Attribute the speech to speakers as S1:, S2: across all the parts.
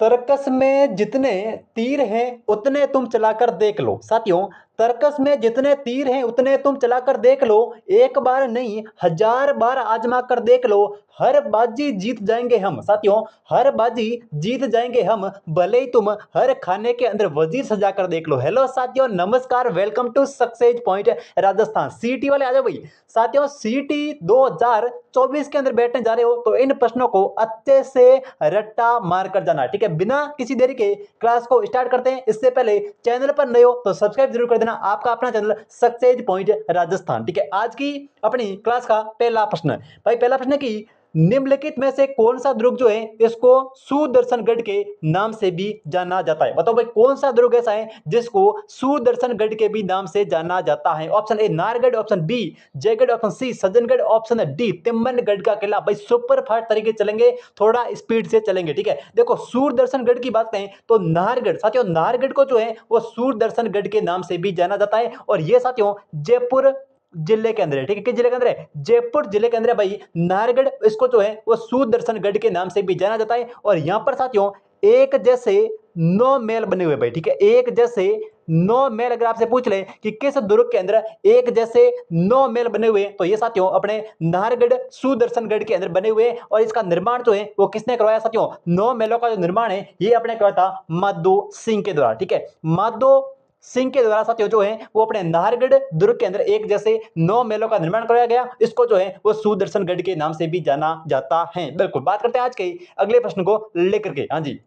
S1: तर्कस में जितने तीर हैं उतने तुम चलाकर देख लो। साथियों, तर्कस में जितने तीर हैं उतने तुम चलाकर देख लो। एक बार नहीं 1000 बार आजमा कर देख लो। हर बाजी जीत जाएंगे हम। साथियों, हर बाजी जीत जाएंगे हम, भले ही तुम हर खाने के अंदर वजीर सजा कर देख लो। हेलो साथियों, नमस्कार, welcome to success point Rajasthan. सीटी वाले आ जाओ भाई। साथियों, सीटी 2024 के अंदर बैठने जा रहे हो तो इन प्रश्नों को अच्छे से रट्टा मार कर जाना। ठीक है, बिना किसी देरी के क्लास को स्टार्ट करते हैं। इससे पहले चैनल पर नए हो तो सब्सक्राइब जरूर कर देना, आपका अपना चैनल सक्सेस पॉइंट राजस्थान। ठीक है, आज की अपनी क्लास का पहला प्रश्न भाई, पहला प्रश्न है कि निम्नलिखित में से कौन सा दुर्ग जो है इसको सुदर्शनगढ़ के नाम से भी जाना जाता है। बताओ भाई, कौन सा दुर्ग ऐसा है जिसको सुदर्शनगढ़ के भी नाम से जाना जाता है। Option A Nargarh, option B Jaigarh, option C Sajjangarh, option D Timmangarh का किला। भाई सुपर फास्ट तरीके चलेंगे, थोड़ा स्पीड से चलेंगे। ठीक है, देखो सूरदर्शनगढ़ की बात करें तो नाहरगढ़, साथियों नाहरगढ़ को जो है वो सूरदर्शनगढ़ के नाम से भी जाना जाता है। और ये साथियों जयपुर जिले के अंदर है। ठीक है, किस जिले के अंदर है? जयपुर जिले के अंदर है भाई नाहरगढ़। इसको जो है वो सुदर्शनगढ़ के नाम से भी जाना जाता है। और यहां पर साथियों एक जैसे 9 महल बने हुए भाई। ठीक है, एक जैसे 9 महल अगर आपसे पूछ ले कि किस दुर्ग के अंदर एक जैसे 9 महल बने हुए तो ये साथियों अपने नाहरगढ़ सुदर्शनगढ़ के अंदर बने हुए। और इसका निर्माण जो है वो किसने करवाया साथियों? 9 महलों का जो निर्माण है ये अपने करवाया था माधो सिंह के द्वारा। ठीक है, माधो सिंह के द्वारा साथियों जो है वो अपने नाहरगढ़ दुर्ग के अंदर एक जैसे 9 महलों का निर्माण कराया गया। इसको जो है वो सुदर्शनगढ़ के नाम से भी जाना जाता है। बिल्कुल, बात करते हैं आज के अगले प्रश्न को लेकर के। हाँ जी,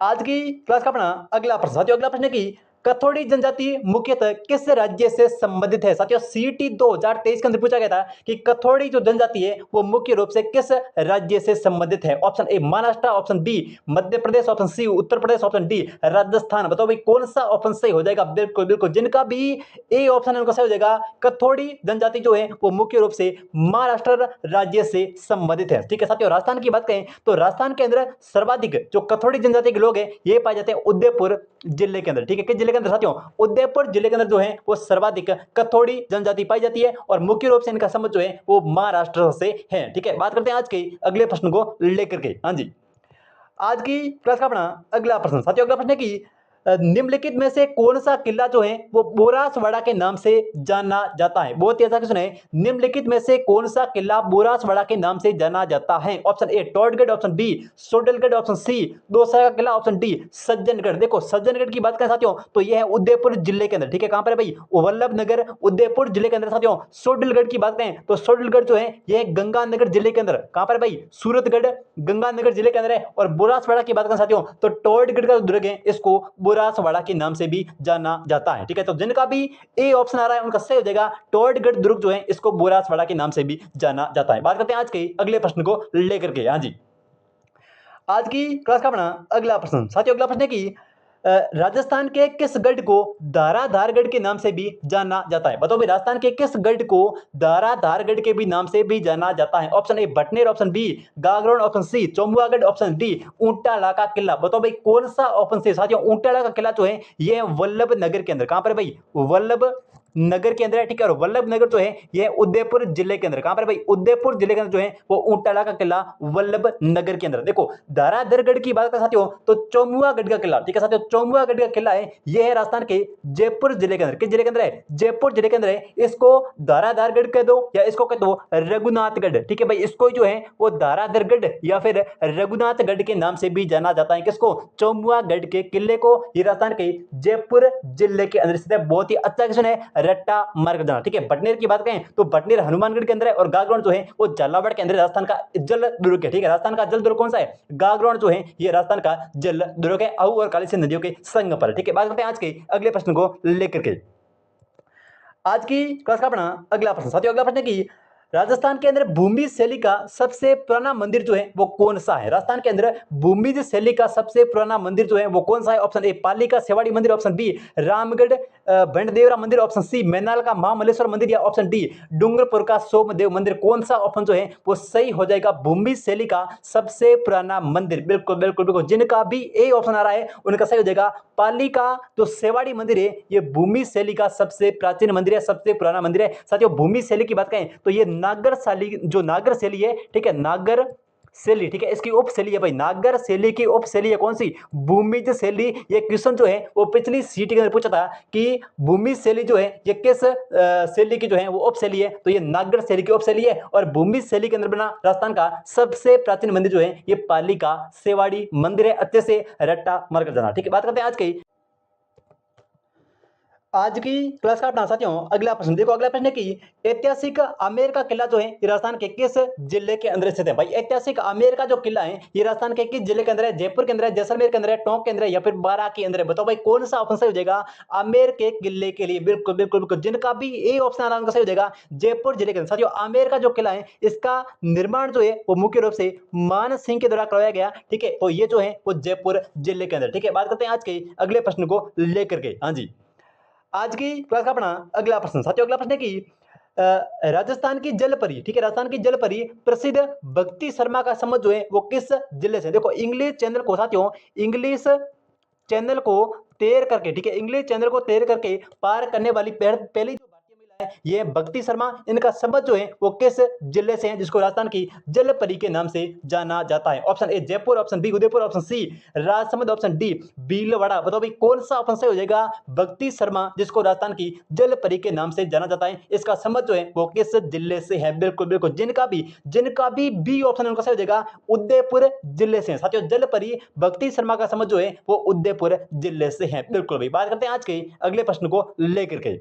S1: आज की क्लास का अपना अगला प्रश्न, साथियों अगला प्रश्न है कि कथोड़ी जनजाति मुख्यतः किस राज्य से संबंधित है। साथियों सीटी 2023 के अंदर पूछा गया था कि कथोड़ी जो जनजाति है वो मुख्य रूप से किस राज्य से संबंधित है। Option A Maharashtra, option B Madhya Pradesh, option C Uttar Pradesh, option D Rajasthan. बताओ भाई कौन सा ऑप्शन सही हो जाएगा? बिल्कुल बिल्कुल, जिनका भी ए ऑप्शन है उनका सही हो जाएगा। कथोड़ी जनजाति जो है वो मुख्य रूप से महाराष्ट्र राज्य से संबंधित है। ठीक है साथियों, राजस्थान की बात करें तो राजस्थान के अंदर सर्वाधिक जो कथोड़ी जनजाति के लोग हैं ये पाए जाते हैं उदयपुर जिले के अंदर। ठीक है, किस जिले के अंदर साथियों? उदयपुर जिले के अंदर जो है वो सर्वाधिक कथोड़ी जनजाति पाई जाती है। और मुख्य रूप से इनका संबंध जो है वो महाराष्ट्र से है। ठीक है, बात करते हैं आज के अगले प्रश्न को लेकर के। हाँ जी, आज की क्लास का अपना अगला प्रश्न, साथियों अगला प्रश्न है कि निम्नलिखित में से कौन सा किला जो है वो बोरासवाड़ा के नाम से जाना जाता है। बहुत ही अच्छा क्वेश्चन है। निम्नलिखित में से कौन सा किला बोरासवाड़ा के नाम से जाना जाता है? Option A Todgarh, option B Sodalgarh, option C Dausa का किला, ऑप्शन डी सज्जनगढ़। देखो सज्जनगढ़ की बात करें साथियों तो यह है उदयपुर जिले के अंदर। ठीक है, कहां पर है भाई? वल्लभ नगर उदयपुर जिले के अंदर। साथियों सोडलगढ़ की बात करें तो सोडलगढ़ जो है यह गंगानगर जिले के अंदर। कहां पर है भाई? सूरतगढ़ गंगानगर जिले के अंदर है। और बोरासवाड़ा की बात करें साथियों तो टोडगढ़ का दुर्ग है इसको बोरासवाड़ा के नाम से भी जाना जाता है। ठीक है, तो जिनका भी ए ऑप्शन आ रहा है उनका सही हो जाएगा। टोडगढ़ दुर्ग जो है इसको बोरासवाड़ा के नाम से भी जाना जाता है। बात करते हैं आज के अगले प्रश्न को लेकर के। हाँ जी, आज की क्लास का अपना अगला प्रश्न, साथियों अगला प्रश्न है कि राजस्थान के किस गढ़ को धाराधारगढ़ के नाम से भी जाना जाता है। बताओ भाई राजस्थान के किस गढ़ को धाराधारगढ़ के भी नाम से भी जाना जाता है? Option A Bhatner, option B Gagron, option C Chaumuagarh, option D Untala का किला। बताओ भाई कौन सा ऑप्शन से? साथियों ऊंटाला का किला जो है यह वल्लभ नगर के अंदर। कहां पर भाई? वल्लभ नगर के अंदर है। ठीक है, और वल्लभ नगर जो है यह उदयपुर जिले के अंदर। कहां पर भाई? उदयपुर जिले के अंदर जो है वो ऊंटाला का किला वल्लभ नगर के अंदर। देखो धाराधरगढ़ की बात करें साथियों तो चौमुआगढ़ का किला। ठीक है साथियों, चौमुआगढ़ का किला है यह है राजस्थान के जयपुर जिले के अंदर। किस जिले के अंदर है? जयपुर जिले के अंदर है। इसको धाराधारगढ़ कह दो या इसको कह दो रघुनाथगढ़। ठीक है भाई, इसको जो है वो धाराधरगढ़ या फिर रघुनाथगढ़ के नाम से भी जाना जाता है। किसको? चौमुआगढ़ के किले को। ये राजस्थान के जयपुर जिले के अंदर स्थित है। बहुत ही अच्छा क्वेश्चन है, रट्टा मार्ग जाना। ठीक है, भटनेर की बात करें तो भटनेर हनुमानगढ़ के अंदर है। और गागरोन जो है वो झालावाड़ के अंदर राजस्थान का जल दुर्ग है। ठीक है, राजस्थान का जल दुर्ग कौन सा है? गागरोन जो है ये राजस्थान का जल दुर्ग है, आहू और काली सिंध नदियों के संगम पर। ठीक है, बात करते हैं आज के अगले प्रश्न को लेकर के। आज की क्लास का अपना अगला प्रश्न, साथियों अगला प्रश्न है कि राजस्थान के अंदर भूमि शैली का सबसे पुराना मंदिर जो है वो कौन सा है? राजस्थान के अंदर भूमि शैली का सबसे पुराना मंदिर जो है वो कौन सा है? ऑप्शन ए पाली का सेवाड़ी मंदिर, ऑप्शन बी रामगढ़ भंडदेवरा मंदिर, ऑप्शन सी मैनाल का महामलेश्वर मंदिर, या ऑप्शन डी डूंगरपुर का सोमदेव मंदिर। कौन सा ऑप्शन जो है वो सही हो जाएगा? भूमि शैली का सबसे पुराना मंदिर। बिल्कुल बिल्कुल बिल्कुल, जिनका भी ए ऑप्शन आ रहा है उनका सही हो जाएगा। पाली का जो सेवाड़ी मंदिर है ये भूमि शैली का सबसे प्राचीन मंदिर है, सबसे पुराना मंदिर है। साथियों भूमि शैली की बात करें तो ये नागर शैली जो नागर शैली है, ठीक है, नागर शैली, ठीक है, इसकी उपशैली है भाई, नागर शैली की उपशैली है कौन सी, भूमिज शैली। ये क्वेश्चन जो है वो पिछली सीटी के अंदर पूछा था कि भूमिज शैली जो है ये किस शैली की जो है वो उपशैली है, तो ये नागर शैली की उपशैली है। और भूमिज शैली के अंदर बना राजस्थान का सबसे प्राचीन मंदिर जो है ये पाली का सेवाड़ी मंदिर है, अच्छे से रट्टा मारकर जाना। ठीक है, बात करते हैं आज की क्लास का अपना साथियों अगला प्रश्न देखो। अगला प्रश्न है कि ऐतिहासिक आमेर का किला जो है ये राजस्थान के किस जिले के अंदर स्थित है। भाई ऐतिहासिक आमेर का जो किला है ये राजस्थान के किस जिले के अंदर है, जयपुर के अंदर है, जैसलमेर के अंदर है, टोंक के अंदर है या फिर बारां के अंदर है। बताओ भाई कौन सा ऑप्शन सही हो जाएगा आमेर के किले के लिए। बिल्कुल बिल्कुल बिल्कुल, जिनका भी ए ऑप्शन आराम का सही हो जाएगा जयपुर जिले के अंदर। साथियों आमेर का जो किला है इसका निर्माण जो है वो मुख्य रूप से मान सिंह के द्वारा करवाया गया। ठीक है, तो ये जो है वो जयपुर जिले के अंदर। ठीक है, बात करते हैं आज के अगले प्रश्न को लेकर के। हाँ जी, आज की क्लास का अपना अगला प्रश्न साथियों, अगला प्रश्न है कि राजस्थान की जलपरी, ठीक है, राजस्थान की जलपरी प्रसिद्ध भक्ति शर्मा का समझ जो है वो किस जिले से। देखो इंग्लिश चैनल को साथियों, इंग्लिश चैनल को तैर करके, ठीक है, इंग्लिश चैनल को तैर करके पार करने वाली पहली जो भारतीय महिला है ये भक्ति शर्मा। इनका संबंध जो है वो किस जिले से है जिसको राजस्थान की जलपरी के नाम से जाना जाता है। Option A Jaipur, option B Udaipur, option C Rajsamand, option D Bhilwara. बताओ भाई कौन सा ऑप्शन सही हो जाएगा भक्ति शर्मा जिसको राजस्थान की जलपरी के नाम से जाना जाता है, इसका संबंध जो है वो किस जिले से है। बिल्कुल बिल्कुल, जिनका भी बी ऑप्शन उनका सही हो जाएगा उदयपुर जिले से। साथियों जलपरी भक्ति शर्मा का संबंध जो है वो उदयपुर जिले से है। बिल्कुल भाई, बात करते हैं आज के अगले प्रश्न को लेकर के।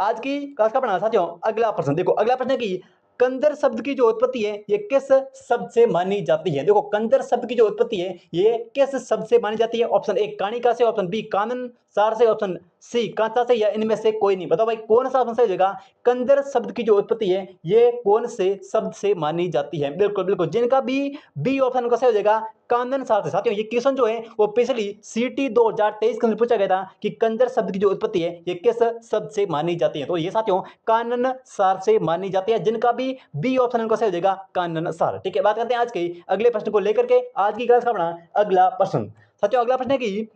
S1: आज की क्लास का पढ़ना साथियों अगला प्रश्न देखो। अगला प्रश्न है कि कंजर शब्द की जो उत्पत्ति है ये किस शब्द से मानी जाती है। देखो कंजर शब्द की जो उत्पत्ति है ये किस शब्द से मानी जाती है। ऑप्शन ए कानिका से, ऑप्शन बी कानन सार से, ऑप्शन सी कांचा से, या इनमें से कोई नहीं। बताओ भाई कौन सा ऑप्शन सही हो जाएगा कंजर शब्द की जो उत्पत्ति है ये कौन से शब्द से मानी जाती है। बिल्कुल बिल्कुल, जिनका भी बी ऑप्शन का सही हो जाएगा कानन सार से। साथियों ये क्वेश्चन जो है वो पिछली सीटी 2023 के अंदर पूछा गया था कि कंजर शब्द की जो उत्पत्ति है ये किस शब्द से मानी जाती है, तो ये साथियों कानन सार से मानी जाती है। जिनका भी बी ऑप्शन उनका सही हो जाएगा कानन सार। ठीक है, बात करते हैं आज के अगले प्रश्न को लेकर के। आज की क्लास का अपना अगला प्रश्न साथियों, अगला प्रश्न है कि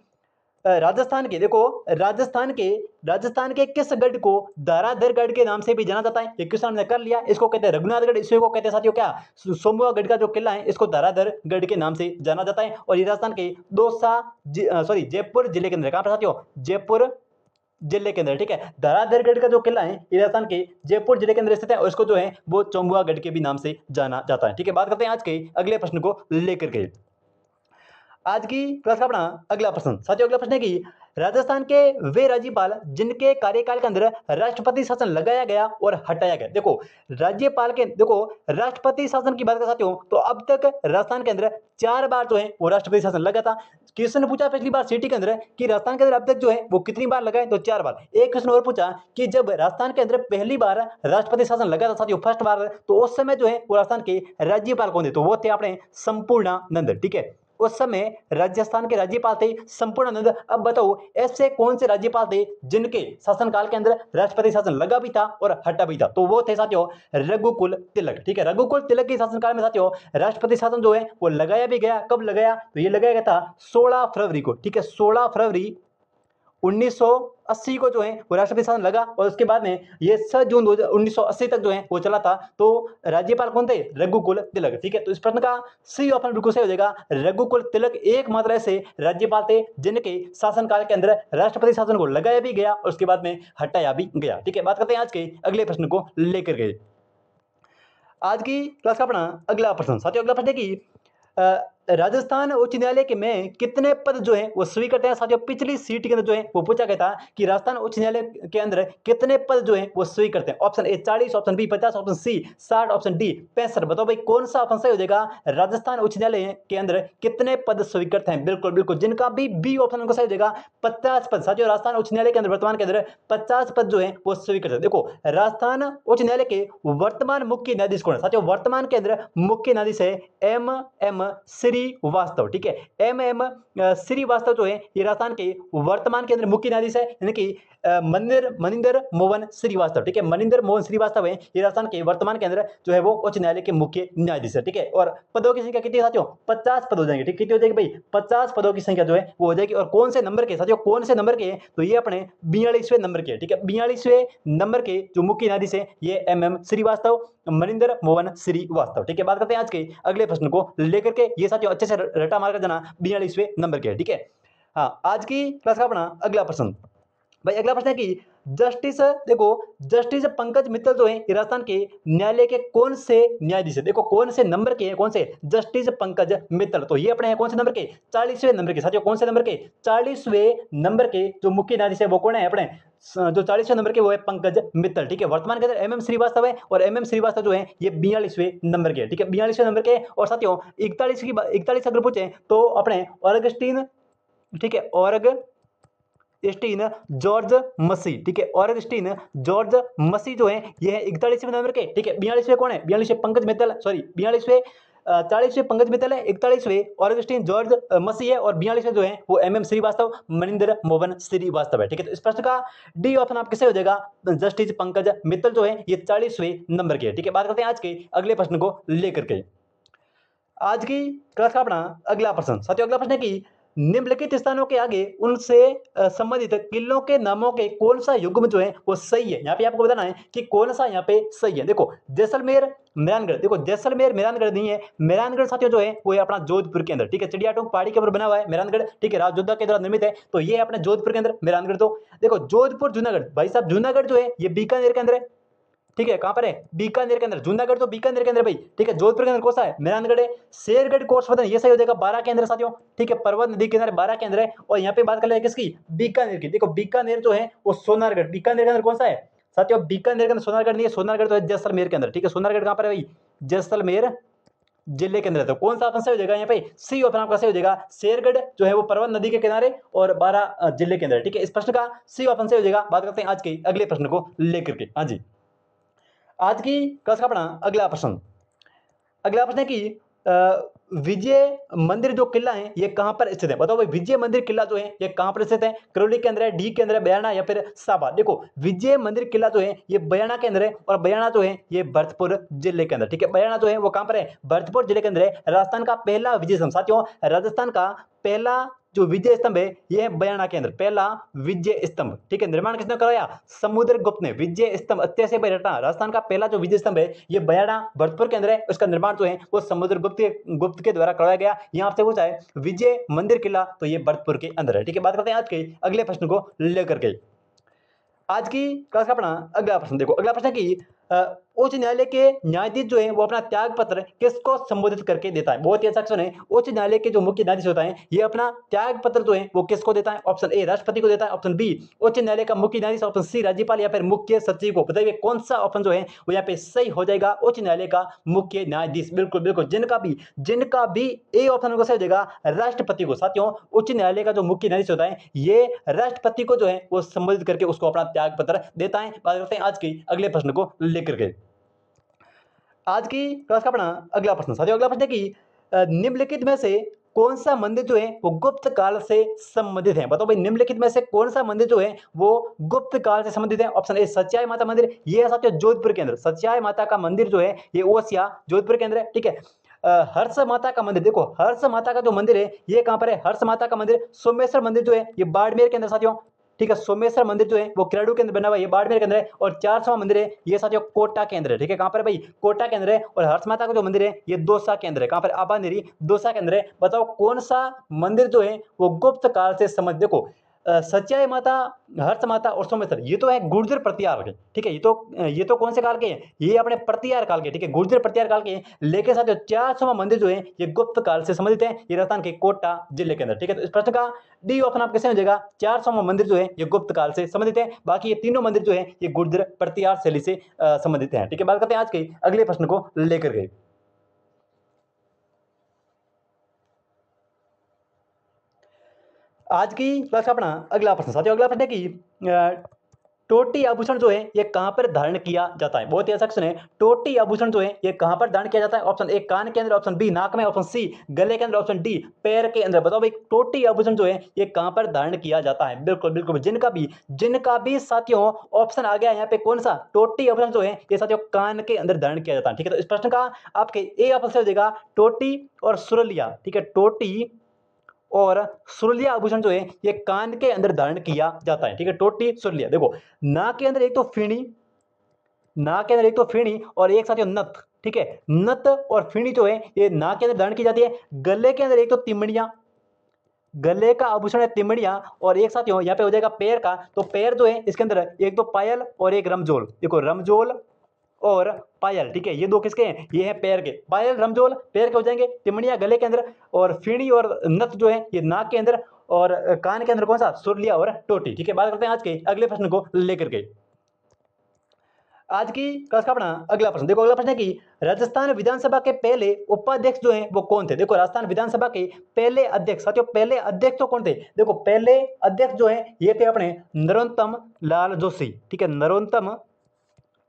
S1: राजस्थान के देखो राजस्थान के किस गढ़ को दाराधर गढ़ के नाम से भी जाना जाता है। ये क्वेश्चन हमने कर लिया, इसको कहते हैं रघुनाथगढ़, इसी को कहते हैं साथियों क्या सोमुआगढ़ का जो किला है इसको दाराधर गढ़ के नाम से जाना जाता है। और ये राजस्थान के जयपुर जिले के अंदर, कहां पर साथियों जयपुर जिले के अंदर। ठीक है, दाराधरगढ़ का जो किला है ये राजस्थान के जयपुर जिले के अंदर स्थित है और इसको जो है वो चौमुआगढ़ के भी नाम से जाना जाता है। ठीक है, बात करते हैं आज के अगले प्रश्न को लेकर के। आज की क्लास का अपना अगला प्रश्न साथियों, अगला प्रश्न है कि राजस्थान के वे राज्यपाल जिनके कार्यकाल के अंदर राष्ट्रपति शासन लगाया गया और हटाया गया। देखो राज्यपाल के देखो राष्ट्रपति शासन की बात करें साथियों तो अब तक राजस्थान के अंदर 4 बार जो है वो राष्ट्रपति शासन लगा था। क्वेश्चन पूछा पिछली बार सिटी के अंदर कि राजस्थान के अंदर अब तक जो है वो कितनी बार लगा है, तो 4 बार। एक क्वेश्चन और पूछा कि जब राजस्थान के अंदर पहली बार राष्ट्रपति शासन लगा था साथियों फर्स्ट बार, तो उस समय जो है वो राजस्थान के राज्यपाल कौन थे, तो वो थे अपने संपूर्णानंद। ठीक है, उस समय राजस्थान के राज्यपाल थे संपूर्णानंद। अब बताओ ऐसे कौन से राज्यपाल थे जिनके शासनकाल के अंदर राष्ट्रपति शासन लगा भी था और हटा भी था, तो वो थे साथियों रघुकुल तिलक। ठीक है, रघुकुल तिलक के शासनकाल में साथियों राष्ट्रपति शासन जो है वो लगाया भी गया। कब लगाया, तो ये लगाया गया था 16 फरवरी को। ठीक है, 16 फरवरी 1980 को जो है वो राष्ट्रपति शासन लगा और उसके बाद में ये 6 जून 1980 तक जो है वो चला था। तो राज्यपाल कौन थे, रघुकुल तिलक। ठीक है, तो इस प्रश्न का सी ऑप्शन बिल्कुल सही हो जाएगा रघुकुल तिलक एकमात्र ऐसे राज्यपाल थे जिनके शासनकाल के अंदर राष्ट्रपति शासन को लगाया भी गया और उसके बाद में हटाया भी गया। ठीक है, बात करते हैं आज के अगले प्रश्न को लेकर के। आज की क्लास का अपना अगला प्रश्न साथियों, अगला प्रश्न है कि राजस्थान उच्च न्यायालय के में कितने पद जो है वो स्वीकृत है। साथियों पिछली सीट के अंदर जो है वो पूछा गया था कि राजस्थान उच्च न्यायालय के अंदर कितने पद जो है वो स्वीकृत है। Option A 40, option B 50, option C 60, option D 65। बताओ भाई कौन सा ऑप्शन सही हो जाएगा राजस्थान उच्च न्यायालय के अंदर कितने पद स्वीकृत हैं। बिल्कुल बिल्कुल, जिनका भी बी ऑप्शन उनका सही हो जाएगा 50 पद। साथियों राजस्थान उच्च न्यायालय के अंदर वर्तमान के अंदर 50 पद जो है वो स्वीकृत है। देखो राजस्थान उच्च न्यायालय के वर्तमान मुख्य न्यायाधीश कौन है। साथियों वर्तमान के अंदर मुख्य न्यायाधीश है एम श्रीवास्तव। ठीक है, एम श्रीवास्तव जो है ये राजस्थान के वर्तमान के अंदर मुख्य न्यायाधीश है, यानी कि मनिंदर मनिंदर मोहन श्रीवास्तव, ठीक है, मनिंदर मोहन श्रीवास्तव है, ये राजस्थान के वर्तमान के अंदर जो है वो उच्च न्यायालय के मुख्य न्यायाधीश है, ठीक है। और पदों की संख्या कितनी है साथियों, 50 पद हो जाएंगे, ठीक, कितनी हो जाएगी भाई, 50 पदों की संख्या जो है वो हो जाएगी। और कौन से नंबर के साथियों, कौन से नंबर के, तो ये अपने 42वें नंबर के, ठीक है, 42वें नंबर के जो मुख्य न्यायाधीश है ये MM श्रीवास्तव, मनिंदर मोहन श्रीवास्तव, ठीक है। बात करते हैं आज के अगले प्रश्न को लेकर के, ये साथियों अच्छे से रटा मार कर जाना, 42वें नंबर के, ठीक है। हाँ, आज की क्लास का अपना अगला प्रश्न भाई, अगला प्रश्न है कि जस्टिस, देखो जस्टिस पंकज मित्तल जो है राजस्थान के न्यायालय के कौन से न्यायाधीश है, देखो कौन से नंबर के हैं, कौन से, जस्टिस पंकज मित्तल, तो ये अपने हैं कौन से नंबर के, 40वें नंबर के साथियों, कौन से नंबर के, 40वें नंबर के जो मुख्य न्यायाधीश है वो कौन है अपने, जो 40वें नंबर के वो है पंकज मित्तल, ठीक है। वर्तमान के अंदर MM श्रीवास्तव है, और MM श्रीवास्तव जो है ये 42वें नंबर के, ठीक है, 42वें नंबर के। और साथियों 41 अगर पूछे तो अपने ऑगस्टीन, ठीक है, ऑगस्टीन जॉर्ज मसी, ठीक है, ऑगस्टीन जॉर्ज मसी जो है ये है 41वें नंबर के, ठीक है। 42वें कौन है, 42वें पंकज मित्तल, सॉरी 42वें 40वें पंकज मित्तल है, 41वें ऑगस्टीन जॉर्ज मसी है, और 42वें जो है वो MM श्रीवास्तव, मनिंदर मोहन श्रीवास्तव है, ठीक है। तो इस प्रश्न का डी ऑप्शन आप किसे हो जाएगा, जस्टिस पंकज मित्तल जो है ये 40वें नंबर के, ठीक है। बात करते हैं आज के अगले प्रश्न को लेकर के। आज की क्लास का अपना अगला प्रश्न साथियों, अगला प्रश्न है कि निम्नलिखित स्थानों के आगे उनसे संबंधित किलों के नामों के कौन सा युग्म जो है वो सही है। यहाँ पे आपको बताना है कि कौन सा यहाँ पे सही है। देखो जैसलमेर मेहरानगढ़, देखो जैसलमेर मेहरानगढ़ नहीं है, मेहरानगढ़ साथियों जो है वो है अपना जोधपुर के अंदर, ठीक है, चिड़ियाटोंग पहाड़ी के ऊपर बना हुआ है मेहरानगढ़, ठीक है, राज योद्धा के द्वारा निर्मित है, तो ये है अपने जोधपुर के अंदर मेहरानगढ़। तो देखो जोधपुर जूनागढ़, भाई साहब जूनागढ़ जो है ये बीकानेर के अंदर है, ठीक है, कहां पर है, बीकानेर के अंदर, जूनागढ़ तो बीकानेर के अंदर भाई, ठीक है। जोधपुर के अंदर कौन सा है, मेहरानगढ़ है। शेरगढ़ कोटसवदन ये सही हो जाएगा 12 के अंदर साथियों, ठीक है, पर्वत नदी के अंदर 12 के अंदर है। और यहाँ पे बात कर ले किसकी, बीकानेर की, देखो बीकानेर जो है वो सोनारगढ़, बीकानेर के अंदर कौन सा है साथियों, बीकानेर के अंदर सोनारगढ़ नहीं है, सोनारगढ़ तो है जैसलमेर के अंदर, ठीक है। सोनारगढ़ कहां पर है भाई, जैसलमेर जिले के अंदर है। तो कौन सा ऑप्शन सही हो जाएगा यहाँ पे, सी ऑप्शन आपका सही हो जाएगा। शेरगढ़ जो है वो पर्वत नदी के किनारे और 12 जिले के अंदर, ठीक है। इस प्रश्न का सी ऑप्शन सही हो जाएगा। बात करते हैं आज के अगले प्रश्न को लेकर के। हाँ जी, आज की क्लास का अपना अगला प्रश्न, अगला प्रश्न है कि विजय मंदिर जो किला है ये कहां पर स्थित है, बताओ भाई विजय मंदिर किला जो है ये कहां पर स्थित है, करौली के अंदर है, डी के अंदर है, बयाना या फिर साबा। देखो विजय मंदिर किला जो है ये बयाना के अंदर है, और बयाना जो है ये भरतपुर जिले के अंदर, ठीक है। बयाना जो है वो कहां पर है, भरतपुर जिले के अंदर है। राजस्थान का पहला विजय स्तंभ साथियों, राजस्थान का पहला जो विजय स्तंभ है ये है बयाना के अंदर, पहला विजय स्तंभ, ठीक है। निर्माण किसने कराया, समुद्रगुप्त ने। विजय स्तंभ अत्याशय पर रटना, राजस्थान का पहला जो विजय स्तंभ है ये बयाना भरतपुर के अंदर है, उसका निर्माण जो है वो समुद्रगुप्त के द्वारा कराया गया। यहाँ आपसे पूछा है विजय मंदिर किला, तो ये भरतपुर के अंदर है, ठीक है। बात करते हैं आज के अगले प्रश्न को लेकर के। आज की क्लास का अपना अगला प्रश्न, देखो अगला प्रश्न है कि उच्च न्यायालय के न्यायाधीश जो है वो अपना त्याग पत्र किसको संबोधित करके देता है, बहुत ही अच्छा क्वेश्चन है। उच्च न्यायालय के जो मुख्य न्यायाधीश होता है ये अपना त्याग पत्र जो है वो किसको देता है, ऑप्शन ए राष्ट्रपति को देता है, ऑप्शन बी उच्च न्यायालय का मुख्य न्यायाधीश, ऑप्शन सी राज्यपाल या फिर मुख्य सचिव को। बताइए कौन सा ऑप्शन जो है वो यहाँ पे सही हो जाएगा, उच्च न्यायालय का मुख्य न्यायाधीश, बिल्कुल बिल्कुल, जिनका भी ए ऑप्शन को सही हो जाएगा राष्ट्रपति को। साथियों उच्च न्यायालय का जो मुख्य न्यायाधीश होता है ये राष्ट्रपति को जो है वो संबोधित करके उसको अपना त्याग पत्र देता है। बात करते हैं आज के अगले प्रश्न को लेकर के। आज की क्लास का अपना अगला प्रश्न, साथियों अगला प्रश्न है कि निम्नलिखित में से कौन सा मंदिर जो है वो गुप्त काल से संबंधित है, बताओ भाई निम्नलिखित में से कौन सा मंदिर जो है वो गुप्त काल से संबंधित है। ऑप्शन ए सच्चाई माता मंदिर, ये है साथियों जोधपुर के अंदर, सच्चाई माता का मंदिर जो है ये ओसिया जोधपुर के अंदर है, ठीक है। हर्ष माता का मंदिर, देखो हर्ष माता का जो मंदिर है ये कहां पर है, हर्ष माता का मंदिर सोमेश्वर मंदिर जो है ये बाड़मेर के अंदर साथियों, ठीक है। सोमेश्वर मंदिर जो है वो किराड़ू के अंदर बना हुआ है, ये बाड़मेर के अंदर है। और 400वां मंदिर है ये साथियों कोटा के अंदर है, ठीक है। कहां पर है भाई, कोटा के अंदर है। और हर्ष माता का जो मंदिर है ये दौसा के अंदर है, कहां पर, आबानेरी दौसा के अंदर है। बताओ कौन सा मंदिर जो है वो गुप्त काल से संबंधित, देखो सच्चाई माता, हर्ष माता और सोमेश्वर ये तो है गुर्जर प्रतिहार के, ठीक है। ये तो कौन से काल के हैं, ये अपने प्रतिहार काल के, ठीक है, गुर्जर प्रतिहार काल के हैं। लेकिन साथियों 400वां मंदिर जो है ये गुप्त काल से संबंधित है, ये राजस्थान के कोटा जिले के अंदर, ठीक है। तो इस प्रश्न का डी ऑप्शन आपके कैसे हो जाएगा, 400वां मंदिर जो है ये गुप्त काल से संबंधित है, बाकी ये तीनों मंदिर जो है ये गुर्जर प्रतिहार शैली से संबंधित है, ठीक है। बात करते हैं आज के अगले प्रश्न को लेकर के। आज की क्लास का अपना अगला प्रश्न, साथियों अगला प्रश्न है कि टोटी आभूषण जो है ये कहां पर धारण किया जाता है? बहुत ही अच्छा क्वेश्चन है। टोटी आभूषण जो है ये कहां पर धारण किया जाता है? ऑप्शन ए कान के अंदर, ऑप्शन बी नाक में, ऑप्शन सी गले के अंदर, ऑप्शन डी पैर के अंदर। बताओ भाई टोटी आभूषण जो है ये कहां पर धारण किया जाता है? बिल्कुल बिल्कुल, जिनका भी साथियों ऑप्शन आ गया यहाँ पे कौन सा टोटी आभूषण जो है ये साथियों कान के अंदर धारण किया जाता है। ठीक है, तो इस प्रश्न का आपके ए ऑप्शन से हो जाएगा टोटी और सुरलिया। ठीक है, टोटी और सुरलिया आभूषण जो है ये कान के अंदर धारण किया जाता है। ठीक है, टोटी सुरलिया। देखो नाक के अंदर एक तो फीणी, नाक के अंदर एक तो फीणी और एक साथियों नथ। ठीक है, नथ और फीणी जो है ये नाक के अंदर धारण की जाती है। गले के अंदर एक तो तिमड़िया, गले का आभूषण है तिमड़िया, और एक साथियों यहाँ पे हो जाएगा पैर का। तो पैर जो है इसके अंदर एक तो पायल और एक रमजोल। देखो रमजोल और पायल। ठीक है, ये दो किसके हैं? ये है पैर के। पायल रमजोल पैर के हो जाएंगे, तिमड़िया गले के अंदर, और फीणी और नथ जो है ये नाक के अंदर, और कान के अंदर कौन सा? सुरलिया और टोटी। ठीक है, बात करते हैं आज के अगले प्रश्न को लेकर के। आज की क्लास का अपना अगला प्रश्न देखो। अगला प्रश्न है कि राजस्थान विधानसभा के पहले उपाध्यक्ष जो हैं वो कौन थे? देखो राजस्थान विधानसभा के पहले अध्यक्ष, साथियों पहले अध्यक्ष तो कौन थे? देखो पहले अध्यक्ष जो है ये थे अपने नरोत्तम लाल जोशी। ठीक है, नरोत्तम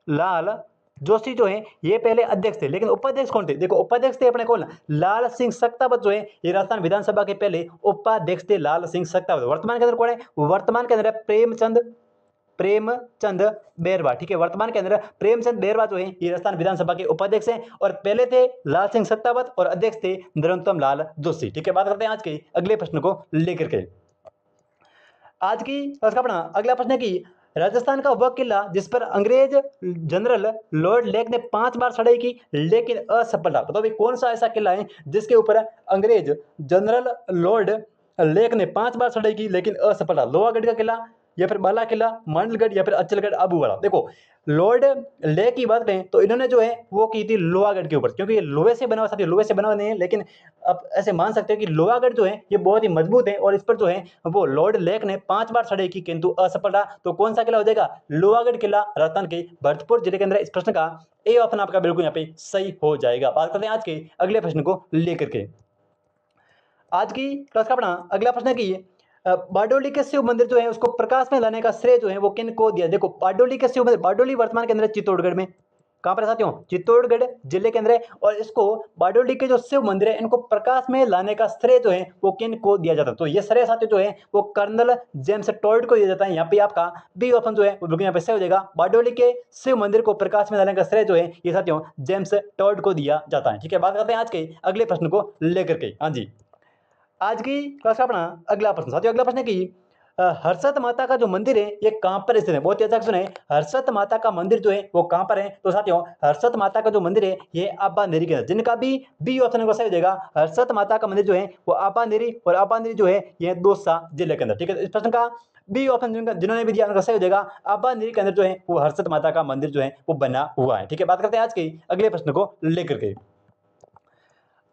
S1: लाल जोशी जो है ये पहले अध्यक्ष थे। लेकिन उपाध्यक्ष कौन थे? देखो उपाध्यक्ष थे अपने कौन? लाल सिंह सख्तावत जो है ये राजस्थान विधानसभा के पहले उपाध्यक्ष थे, लाल सिंह सख्तावत। वर्तमान के अंदर कौन है? वर्तमान के अंदर है प्रेमचंद बैरवा। ठीक है, वर्तमान के अंदर प्रेमचंद बैरवा जो है ये राजस्थान विधानसभा के उपाध्यक्ष हैं, और पहले थे लाल सिंह सख्तावत और अध्यक्ष थे नरोत्तम लाल जोशी। ठीक है, बात करते हैं आज के अगले प्रश्न को लेकर के। आज की इसका अपना अगला प्रश्न है कि राजस्थान का वह किला जिस पर अंग्रेज जनरल लॉर्ड लेक ने 5 बार चढ़ाई की लेकिन असफलता। बताओ भाई कौन सा ऐसा किला है जिसके ऊपर अंग्रेज जनरल लॉर्ड लेक ने 5 बार चढ़ाई की लेकिन असफलता? लोहागढ़ का किला, या फिर बाला किला, मांडलगढ़, या फिर अचलगढ़ आबूवाड़ा। देखो लॉर्ड ले की बात करें तो इन्होंने जो है वो की थी लोहागढ़ के ऊपर, क्योंकि ये लोहे से बना हुआ, साथी लोहे से बना हुआ नहीं है, लेकिन अब ऐसे मान सकते हैं कि लोहागढ़ जो है ये बहुत ही मजबूत है, और इस पर जो है वो लॉर्ड लेक ने 5 बार चढ़ाई की किंतु असफल रहा। तो कौन सा किला हो जाएगा? लोहागढ़ किला, राजस्थान के भरतपुर जिले के अंदर। इस प्रश्न का ए ऑप्शन आपका बिल्कुल यहाँ पे सही हो जाएगा। बात करते हैं आज के अगले प्रश्न को लेकर के। आज की क्लास का अपना अगला प्रश्न है कि बारडोली के शिव मंदिर जो है उसको प्रकाश में लाने का श्रेय जो है वो किन को दिया? देखो बारडोली के शिव मंदिर, बारडोली वर्तमान के अंदर चित्तौड़गढ़ में। कहां पर साथियों? चित्तौड़गढ़ जिले के अंदर है, और इसको बारडोली के जो शिव मंदिर है इनको प्रकाश में लाने का श्रेय जो है वो किन को दिया जाता है? तो ये श्रेय साथियों जो है वो कर्नल जेम्स टॉड को दिया जाता है। यहाँ पे आपका बी ऑप्शन जो है वो यहाँ पे सही हो जाएगा। बारडोली के शिव मंदिर को प्रकाश में लाने का श्रेय जो है ये साथियों जेम्स टॉड को दिया जाता है। ठीक है, बात करते हैं आज के अगले प्रश्न को लेकर के। हाँ जी, आज की क्लास का अपना अगला प्रश्न साथियों, अगला प्रश्न है कि हर्षद माता का जो मंदिर है ये कहां पर स्थित है? बहुत ही अच्छा क्वेश्चन है। हर्षद माता का मंदिर जो है वो कहां पर है? तो साथियों हर्षद माता का जो मंदिर है ये आबानेरी के अंदर। जिनका भी बी ऑप्शन को सही हो जाएगा। हर्षद माता का मंदिर जो है वो आबानेरी, और आबानेरी जो है ये दौसा जिले के अंदर। ठीक है, इस प्रश्न का बी ऑप्शन जिन्होंने भी दिया उनका सही हो जाएगा। आबानेरी के अंदर जो है वो हर्षद माता का मंदिर जो है वो बना हुआ है। ठीक है, बात करते हैं आज के अगले प्रश्न को लेकर के।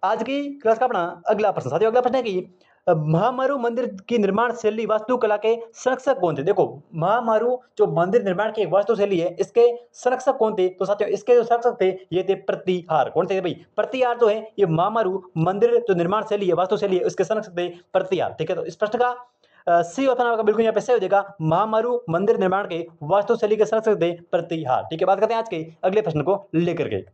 S1: आज की क्लास का अपना अगला प्रश्न साथियों, अगला प्रश्न है कि महामारू मंदिर की निर्माण शैली वास्तुकला के संरक्षक कौन थे? देखो महामारू जो मंदिर निर्माण की एक वास्तुशैली है इसके संरक्षक कौन थे? तो साथियों इसके जो संरक्षक थे ये थे प्रतिहार। कौन थे भाई? प्रतिहार जो है ये महामारू मंदिर जो निर्माण शैली है, वास्तुशैली है, उसके संरक्षक थे प्रतिहार। ठीक है, तो इस प्रश्न का सी ऑप्शन आपका बिल्कुल यहाँ पे सही हो जाएगा। महामारू मंदिर निर्माण के वास्तुशैली के संरक्षक थे प्रतिहार। ठीक है, बात करते हैं आज के अगले प्रश्न को लेकर के।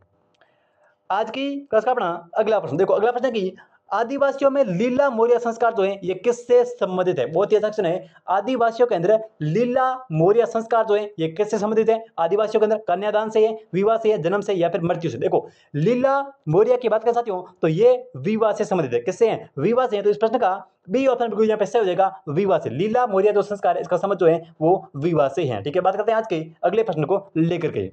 S1: आज की क्लास का अपना अगला प्रश्न देखो, अगला प्रश्न है कि आदिवासियों में लीला मौर्य संस्कार जो है ये किससे संबंधित है? बहुत ही अच्छा क्वेश्चन है। आदिवासियों के अंदर लीला मौर्य संस्कार जो है ये किससे संबंधित है? आदिवासियों के अंदर कन्यादान से है, विवाह से है, जन्म से, या फिर मृत्यु से? देखो लीला मौर्य की बात करें साथियों तो ये विवाह से संबंधित है। किससे है? विवाह से है। तो इस प्रश्न का बी ऑप्शन बिल्कुल यहाँ पे सही हो जाएगा, विवाह से। लीला मौर्य जो संस्कार है इसका संबंध जो है वो विवाह से है। ठीक है, बात करते हैं आज के अगले प्रश्न को लेकर के।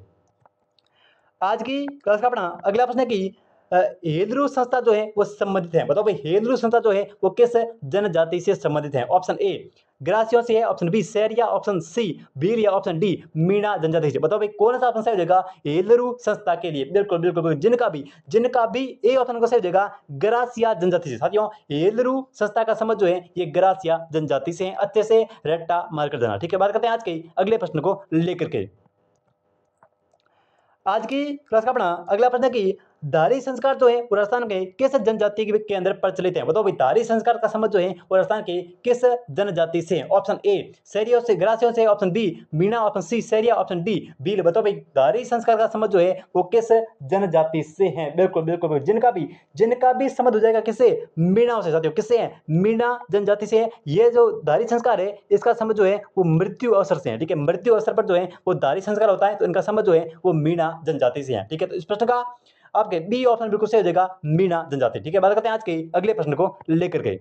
S1: आज की क्लास का अपना अगला प्रश्न है कि हेदरू संस्था जो है वो संबंधित है। बताओ भाई हेदरू संस्था जो है वो किस जनजाति से संबंधित है? ऑप्शन ए ग्रासियों से है, option B Saharia, option C Bhil, या ऑप्शन डी मीणा जनजाति से? बताओ भाई कौन सा ऑप्शन सही हो जाएगा हेदरू संस्था के लिए? बिल्कुल बिल्कुल, जिनका भी ए ऑप्शन को सही हो जाएगा ग्रासिया जनजाति से। साथियों हेदरू संस्था का समझ जो है ये ग्रासिया जनजाति से है। अच्छे से रट्टा मारकर देना। ठीक है, बात करते हैं आज के अगले प्रश्न को लेकर के। आज की क्लास का अपना अगला प्रश्न है कि धारी संस्कार जो है वो राजस्थान के किस जनजाति के अंदर प्रचलित है? बताओ भाई, धारी संस्कार का समझ जो है वो राजस्थान के किस जनजाति से है? ऑप्शन ए शहरियों से, ग्रासियों से, option B Meena, option C Sahariya, option D Bhil. बताओ भाई, धारी संस्कार का समझ जो है वो किस जनजाति से है? बिल्कुल बिल्कुल बिल्कुल। जिनका भी समझ हो जाएगा किससे? मीणाओं से साथियों। किससे है? मीणा जनजाति से है। ये जो धारी संस्कार है इसका समझ जो है वो मृत्यु अवसर से है। ठीक है, मृत्यु अवसर पर जो है वो धारी संस्कार होता है, तो इनका समझ जो है वो मीणा जनजाति से है। ठीक है, तो इस प्रश्न का आपके बी ऑप्शन बिल्कुल सही हो जाएगा, मीणा जनजाति। ठीक है, बात करते हैं आज के अगले प्रश्न को लेकर के।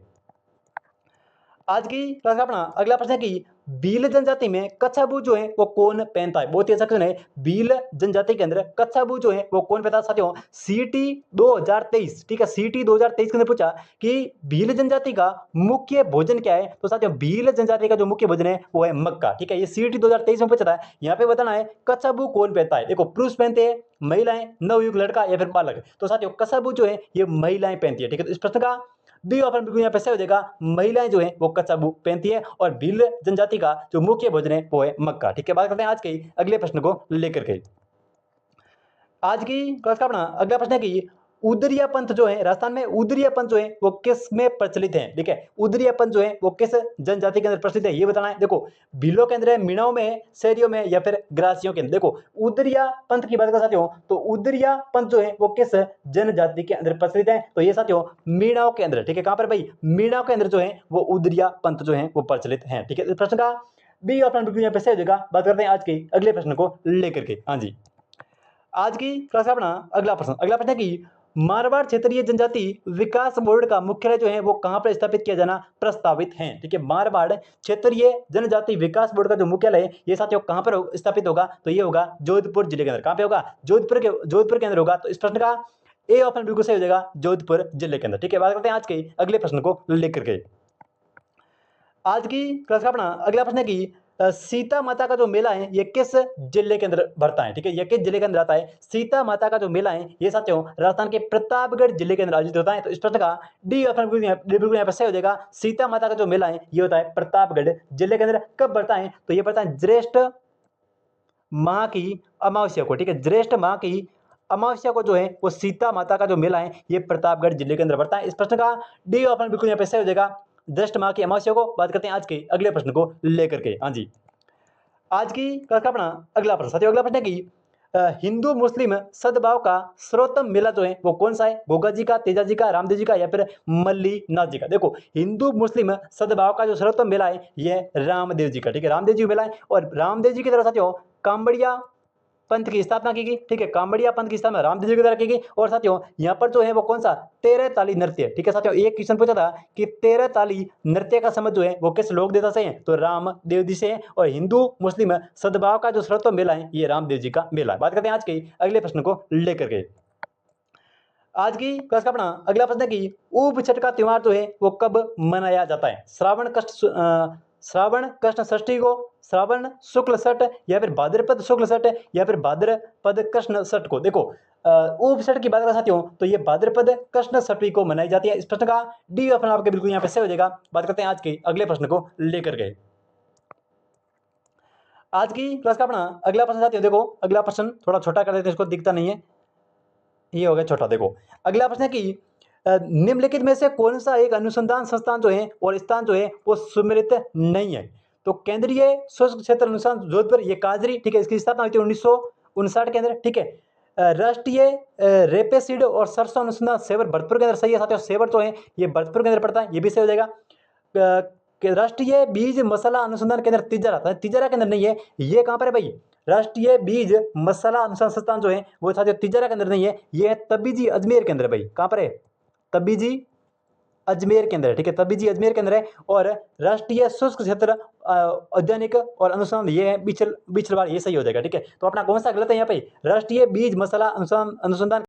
S1: आज की क्लास का अपना अगला प्रश्न है कि भील जनजाति में कच्छाबू जो है वो कौन पहनता है? बहुत ही अच्छा क्वेश्चन है। भील जनजाति के अंदर कच्छाबू जो है वो कौन पहनता है? साथियों सीटी 2023, ठीक है, सीटी 2023 के अंदर पूछा कि भील जनजाति का मुख्य भोजन क्या है? तो साथियों भील जनजाति का जो मुख्य भोजन है वो है मक्का। ठीक है, ये सीटी 2023 में पूछा था। यहाँ पे बताना है कच्छाबू कौन पहनता है। देखो, पुरुष पहनते हैं, महिलाएं, नवयुवक लड़का या फिर बालक। तो साथियों कच्छाबू जो है ये महिलाएं पहनती है। ठीक है, तो इस प्रश्न का बी ऑप्शन बिल्कुल यहाँ पे सही हो जाएगा, महिलाएं जो है वो कच्छाबू पहनती है और भील जनजाति का जो मुख्य भोजन है वो है मक्का। ठीक है, बात करते हैं आज के अगले प्रश्न को लेकर के। आज की क्लास का अपना अगला प्रश्न है कि उदरिया पंथ जो है राजस्थान में, उदरिया पंथ जो है वो किस में प्रचलित है? ठीक है, उदरिया पंथ जो है वो किस जनजाति के अंदर प्रचलित है ये बताना है। देखो, भीलों के अंदर है, मीणाओं में है, शहरियों में या फिर ग्रासियों के अंदर। देखो, उदरिया पंथ की बात कर साथियों, तो उदरिया पंथ जो है वो किस जनजाति के अंदर प्रचलित है? तो ये साथियों मीणाओं के अंदर। ठीक है, कहां पर भाई? मीणाओं के अंदर जो है वो उदरिया पंथ जो है वो प्रचलित है। ठीक है, इस प्रश्न का बी ऑप्शन बिल्कुल यहाँ पे सही हो जाएगा। बात करते हैं आज के अगले प्रश्न को लेकर के। हाँ जी, आज की क्लास का अपना अगला प्रश्न है कि मारवाड़ क्षेत्रीय जनजाति विकास बोर्ड का मुख्यालय जो है वो कहां पर स्थापित किया जाना प्रस्तावित है? ठीक है, मारवाड़ क्षेत्रीय जनजाति विकास बोर्ड का जो मुख्यालय है ये साथियों कहां पर स्थापित होगा? तो ये होगा जोधपुर जिले के अंदर। कहां पे होगा? जोधपुर के अंदर होगा। तो इस प्रश्न का ए ऑप्शन बिल्कुल सही हो जाएगा, जोधपुर जिले के अंदर। ठीक है, बात करते हैं आज के अगले प्रश्न को लेकर के। आज की क्लास का अपना अगला प्रश्न है कि सीता माता का जो मेला है ये किस जिले के अंदर बढ़ता है? ठीक है, ये किस जिले के अंदर आता है? सीता माता का जो मेला है ये साथियों राजस्थान के प्रतापगढ़ जिले के अंदर आयोजित होता है। तो इस प्रश्न का डी ऑप्शन बिल्कुल यहाँ पर सही हो जाएगा। सीता माता का जो मेला है ये होता है प्रतापगढ़ जिले के अंदर। कब बढ़ता है? तो ये बढ़ता है ज्येष्ठ माह की अमावस्या को। ठीक है, ज्येष्ठ माह की अमावस्या को जो है वो सीता माता का जो मेला है ये प्रतापगढ़ जिले के अंदर बढ़ता है। इस प्रश्न का डी ऑप्शन बिल्कुल यहाँ पे सही हो जाएगा, ज्येष्ठ माह की अमावस्या को। बात करते हैं आज के अगले प्रश्न को लेकर के। हाँ जी, आज की क्लास का अपना अगला प्रश्न साथियों, अगला प्रश्न है कि हिंदू मुस्लिम सद्भाव का सर्वोत्तम मेला जो है वो कौन सा है? गोगा जी का, तेजा जी का, रामदेव जी का या फिर मल्लीनाथ जी का? देखो, हिंदू मुस्लिम सद्भाव का जो सर्वोत्तम मेला है ये रामदेव जी का। ठीक है, रामदेव जी का मेला है और रामदेव जी की तरफ साथियों कांबड़िया पंथ की स्थापना की गई। ठीक है, कांबड़िया पंथ की स्थापना रामदेव जी के द्वारा की गई। और साथियों यहाँ पर जो है वो कौन सा? 13 ताली नृत्य। ठीक है साथियों, एक क्वेश्चन पूछा था कि 13 ताली नृत्य का समझ जो है वो किस लोक देवता से है? तो रामदेव जी से है। और हिंदू मुस्लिम सद्भाव का जो सर्वोत्तम मेला है ये रामदेव जी का मेला है। बात करते हैं आज के अगले प्रश्न को लेकर के। आज की क्लास का अपना अगला प्रश्न है कि ऊब छठ का त्योहार जो है वो कब मनाया जाता है? श्रावण कृष्ण षष्ठी को, श्रावण शुक्ल छठ या फिर भाद्रपद शुक्ल छठ या फिर भाद्रपद कृष्ण छठ को? देखो, ऊब छठ की बात करें साथियों तो ये भाद्रपद कृष्ण षष्ठी को मनाई जाती है। इस प्रश्न का डी ऑप्शन आपके बिल्कुल यहाँ पे सही हो जाएगा। बात करते हैं आज के अगले प्रश्न को लेकर के। आज की क्लास का अपना अगला प्रश्न साथियों, देखो अगला प्रश्न थोड़ा छोटा कर देते हैं, इसको दिखता नहीं है, ये हो गया छोटा। देखो, अगला प्रश्न है कि निम्नलिखित में से कौन सा एक अनुसंधान संस्थान जो है और स्थान जो है वो सुमेलित नहीं है? तो केंद्रीय शुष्क क्षेत्र अनुसंधान जोधपुर ये काजरी। ठीक है, इसकी स्थापना हुई थी 1959 के अंदर। ठीक है, राष्ट्रीय रेपेसीड और सरसों अनुसंधान सेवर भरतपुर के अंदर सही है साथियों। सेवर जो है ये भरतपुर के अंदर पड़ता है, ये भी सही हो जाएगा। राष्ट्रीय बीज मसाला अनुसंधान केंद्र तिजरा, तिजरा के अंदर नहीं है। ये कहाँ पर है भाई? राष्ट्रीय बीज मसाला अनुसंधान संस्थान जो है वो साथियों तिजरा के अंदर नहीं है, ये है तबीजी अजमेर के अंदर। भाई कहाँ पर है? तबीजी अजमेर के अंदर है। ठीक है, तबीजी अजमेर के अंदर है। और राष्ट्रीय शुष्क क्षेत्र औद्यानिक और अनुसंधान ये है बिछलवाड़, ये सही हो जाएगा। ठीक है, तो अपना कौन सा गलत है यहाँ पे? राष्ट्रीय बीज मसाला अनुसंधान